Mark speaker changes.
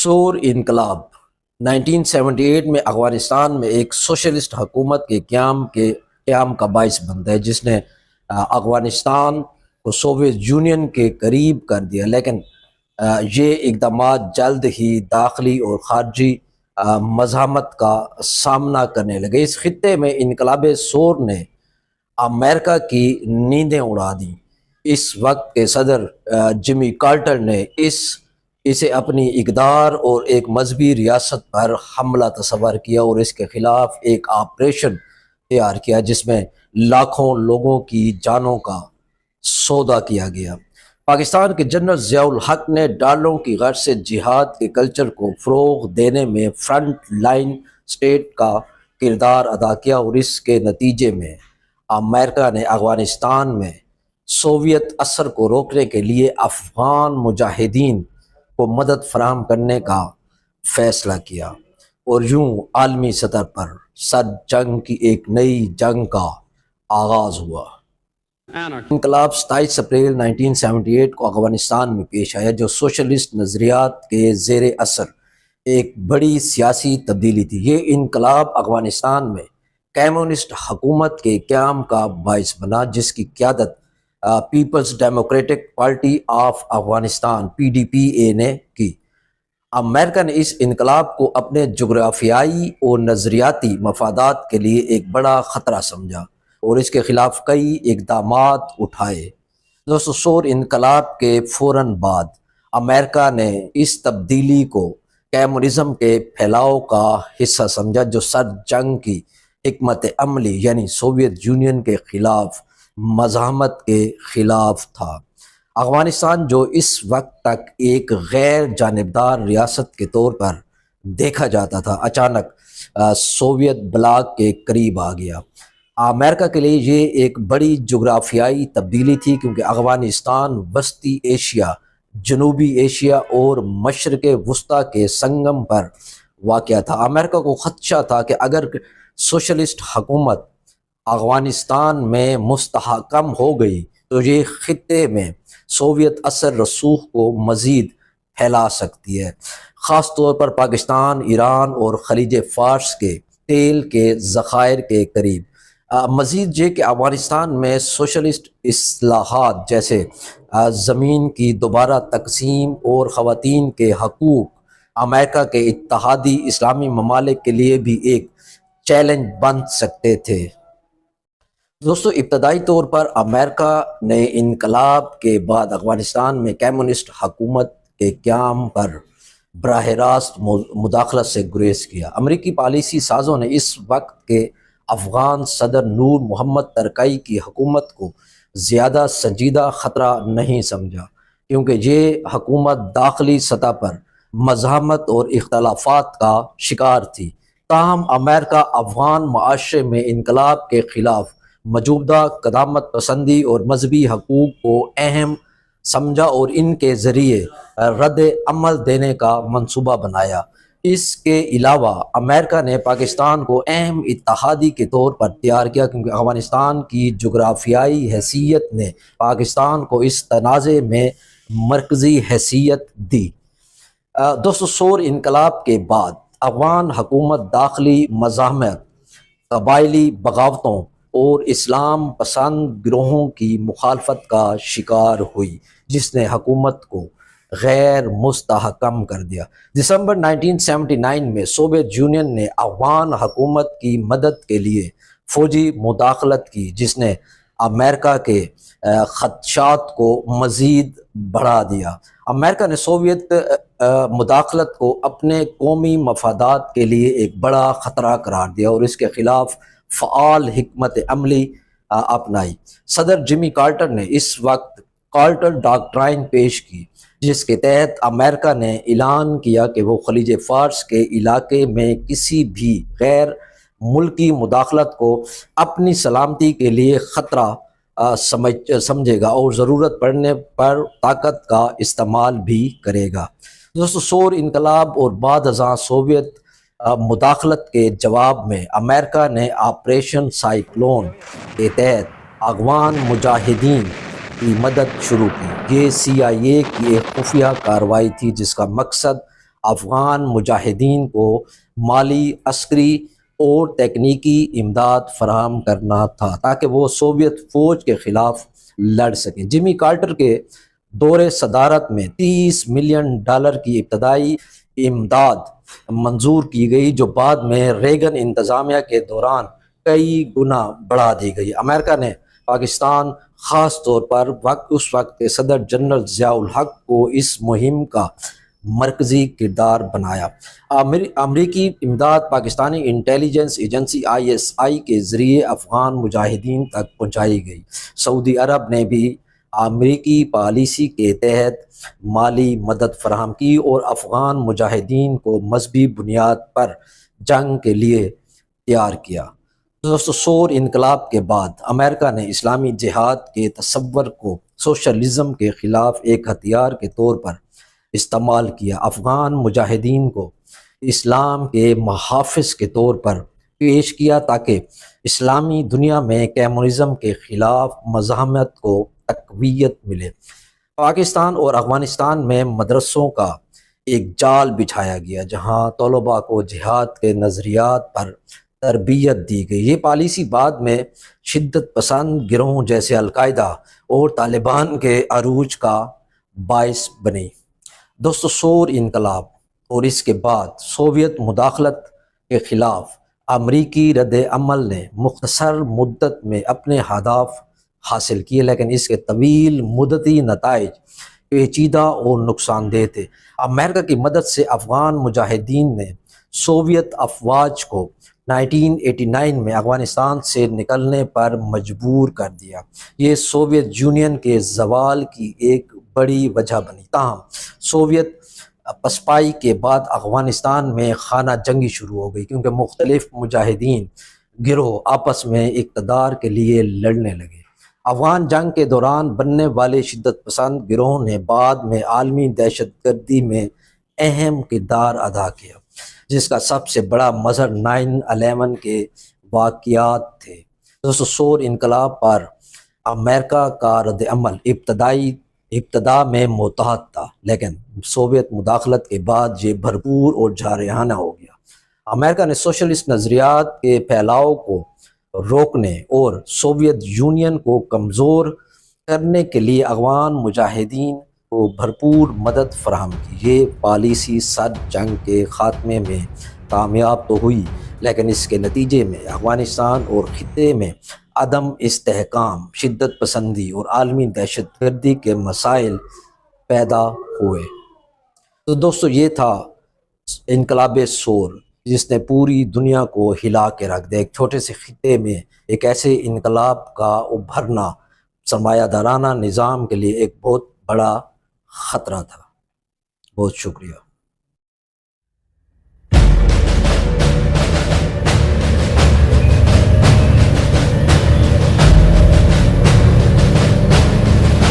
Speaker 1: سور انقلاب 1978 میں افغانستان میں ایک سوشلسٹ حکومت کے قیام کا باعث بنتا ہے، جس نے افغانستان کو سوویت یونین کے قریب کر دیا، لیکن یہ اقدامات جلد ہی داخلی اور خارجی مزاحمت کا سامنا کرنے لگے۔ اس خطے میں انقلاب سور نے امریکہ کی نیندیں اڑا دیں۔ اس وقت کے صدر جمی کارٹر نے اسے اپنی اقدار اور ایک مذہبی ریاست پر حملہ تصور کیا اور اس کے خلاف ایک آپریشن تیار کیا جس میں لاکھوں لوگوں کی جانوں کا سودا کیا گیا۔ پاکستان کے جنرل ضیاء الحق نے ڈالروں کی غرض سے جہاد کے کلچر کو فروغ دینے میں فرنٹ لائن سٹیٹ کا کردار ادا کیا، اور اس کے نتیجے میں امریکہ نے افغانستان میں سوویت اثر کو روکنے کے لیے افغان مجاہدین کو مدد فراہم کرنے کا فیصلہ کیا، اور یوں عالمی سطح پر سرد جنگ کی ایک نئی جنگ کا آغاز ہوا۔ انقلاب 27 اپریل 1978 کو افغانستان میں پیش آیا، جو سوشلسٹ نظریات کے زیر اثر ایک بڑی سیاسی تبدیلی تھی۔ یہ انقلاب افغانستان میں کمیونسٹ حکومت کے قیام کا باعث بنا، جس کی قیادت people's democratic party of Afghanistan PDPA نے کی۔ امریکہ نے اس انقلاب کو اپنے جغرافیائی اور نظریاتی مفادات کے لیے ایک بڑا خطرہ سمجھا اور اس کے خلاف کئی اقدامات اٹھائے۔ دوستو، سور انقلاب کے فوراً بعد امریکہ نے اس تبدیلی کو کمیونزم کے پھیلاؤ کا حصہ سمجھا، جو سرد جنگ کی حکمت عملی یعنی سوویت یونین کے خلاف مزاحمت کے خلاف تھا۔ افغانستان، جو اس وقت تک ایک غیر جانبدار ریاست کے طور پر دیکھا جاتا تھا، اچانک سوویت بلاک کے قریب آ گیا۔ امریکہ کے لیے یہ ایک بڑی جغرافیائی تبدیلی تھی، کیونکہ افغانستان وسطی ایشیا، جنوبی ایشیا اور مشرق وسطیٰ کے سنگم پر واقع تھا۔ امریکہ کو خدشہ تھا کہ اگر سوشلسٹ حکومت افغانستان میں مستحکم ہو گئی تو یہ خطے میں سوویت اثر رسوخ کو مزید پھیلا سکتی ہے، خاص طور پر پاکستان، ایران اور خلیج فارس کے تیل کے ذخائر کے قریب۔ مزید یہ کہ افغانستان میں سوشلسٹ اصلاحات جیسے زمین کی دوبارہ تقسیم اور خواتین کے حقوق امریکہ کے اتحادی اسلامی ممالک کے لیے بھی ایک چیلنج بن سکتے تھے۔ دوستو، ابتدائی طور پر امریکہ نے انقلاب کے بعد افغانستان میں کمیونسٹ حکومت کے قیام پر براہ راست مداخلت سے گریز کیا۔ امریکی پالیسی سازوں نے اس وقت کے افغان صدر نور محمد ترکائی کی حکومت کو زیادہ سنجیدہ خطرہ نہیں سمجھا، کیونکہ یہ حکومت داخلی سطح پر مزاحمت اور اختلافات کا شکار تھی۔ تاہم امریکہ افغان معاشرے میں انقلاب کے خلاف موجودہ قدامت پسندی اور مذہبی حقوق کو اہم سمجھا اور ان کے ذریعے رد عمل دینے کا منصوبہ بنایا۔ اس کے علاوہ امریکہ نے پاکستان کو اہم اتحادی کے طور پر تیار کیا، کیونکہ افغانستان کی جغرافیائی حیثیت نے پاکستان کو اس تنازع میں مرکزی حیثیت دی۔ دوستو، سور انقلاب کے بعد افغان حکومت داخلی مزاحمت، قبائلی بغاوتوں اور اسلام پسند گروہوں کی مخالفت کا شکار ہوئی، جس نے حکومت کو غیر مستحکم کر دیا۔ دسمبر 1979 میں سوویت یونین نے افغان حکومت کی مدد کے لیے فوجی مداخلت کی، جس نے امریکہ کے خدشات کو مزید بڑھا دیا۔ امریکہ نے سوویت مداخلت کو اپنے قومی مفادات کے لیے ایک بڑا خطرہ قرار دیا اور اس کے خلاف فعال حکمت عملی اپنائی۔ صدر جمی کارٹر نے اس وقت کارٹر ڈاکٹرائن پیش کی، جس کے تحت امریکہ نے اعلان کیا کہ وہ خلیج فارس کے علاقے میں کسی بھی غیر ملکی مداخلت کو اپنی سلامتی کے لیے خطرہ سمجھے گا اور ضرورت پڑنے پر طاقت کا استعمال بھی کرے گا۔ دوستو، سور انقلاب اور بعد ازاں سوویت مداخلت کے جواب میں امریکہ نے آپریشن سائیکلون کے تحت افغان مجاہدین کی مدد شروع کی۔ یہ CIA کی ایک خفیہ کارروائی تھی، جس کا مقصد افغان مجاہدین کو مالی، عسکری اور تکنیکی امداد فراہم کرنا تھا تاکہ وہ سوویت فوج کے خلاف لڑ سکیں۔ جمی کارٹر کے دور صدارت میں $30 ملین کی ابتدائی امداد منظور کی گئی، جو بعد میں ریگن انتظامیہ کے دوران کئی گنا بڑھا دی گئی۔ امریکہ نے پاکستان، خاص طور پر اس وقت کے صدر جنرل ضیاء الحق کو اس مہم کا مرکزی کردار بنایا۔ امریکی امداد پاکستانی انٹیلیجنس ایجنسی ISI کے ذریعے افغان مجاہدین تک پہنچائی گئی۔ سعودی عرب نے بھی امریکی پالیسی کے تحت مالی مدد فراہم کی اور افغان مجاہدین کو مذہبی بنیاد پر جنگ کے لیے تیار کیا۔ دوستو، سور انقلاب کے بعد امریکہ نے اسلامی جہاد کے تصور کو سوشلزم کے خلاف ایک ہتھیار کے طور پر استعمال کیا۔ افغان مجاہدین کو اسلام کے محافظ کے طور پر پیش کیا تاکہ اسلامی دنیا میں کمیونزم کے خلاف مزاحمت کو تقویت ملے۔ پاکستان اور افغانستان میں مدرسوں کا ایک جال بچھایا گیا جہاں طلباء کو جہاد کے نظریات پر تربیت دی گئی۔ یہ پالیسی بعد میں شدت پسند گروہوں جیسے القاعدہ اور طالبان کے عروج کا باعث بنی۔ دوستو، سور انقلاب اور اس کے بعد سوویت مداخلت کے خلاف امریکی رد عمل نے مختصر مدت میں اپنے اہداف حاصل کیے، لیکن اس کے طویل مدتی نتائج پیچیدہ اور نقصان دہ تھے۔ امریکہ کی مدد سے افغان مجاہدین نے سوویت افواج کو 1989 میں افغانستان سے نکلنے پر مجبور کر دیا۔ یہ سوویت یونین کے زوال کی ایک بڑی وجہ بنی۔ تاہم سوویت پسپائی کے بعد افغانستان میں خانہ جنگی شروع ہو گئی، کیونکہ مختلف مجاہدین گروہ آپس میں اقتدار کے لیے لڑنے لگے۔ افغان جنگ کے دوران بننے والے شدت پسند گروہوں نے بعد میں عالمی دہشت گردی میں اہم کردار ادا کیا، جس کا سب سے بڑا مظہر 9/11 کے واقعات تھے۔ دوستو، سور انقلاب پر امریکہ کا رد عمل ابتدا میں محتاط تھا، لیکن سوویت مداخلت کے بعد یہ بھرپور اور جارحانہ ہو گیا۔ امریکہ نے سوشلسٹ نظریات کے پھیلاؤ کو روکنے اور سوویت یونین کو کمزور کرنے کے لیے افغان مجاہدین کو بھرپور مدد فراہم کی۔ یہ پالیسی سر جنگ کے خاتمے میں کامیاب تو ہوئی، لیکن اس کے نتیجے میں افغانستان اور خطے میں عدم استحکام، شدت پسندی اور عالمی دہشت گردی کے مسائل پیدا ہوئے۔ تو دوستو، یہ تھا انقلاب سور، جس نے پوری دنیا کو ہلا کے رکھ دیا۔ ایک چھوٹے سے خطے میں ایک ایسے انقلاب کا ابھرنا سرمایہ دارانہ نظام کے لیے ایک بہت بڑا خطرہ تھا۔ بہت شکریہ۔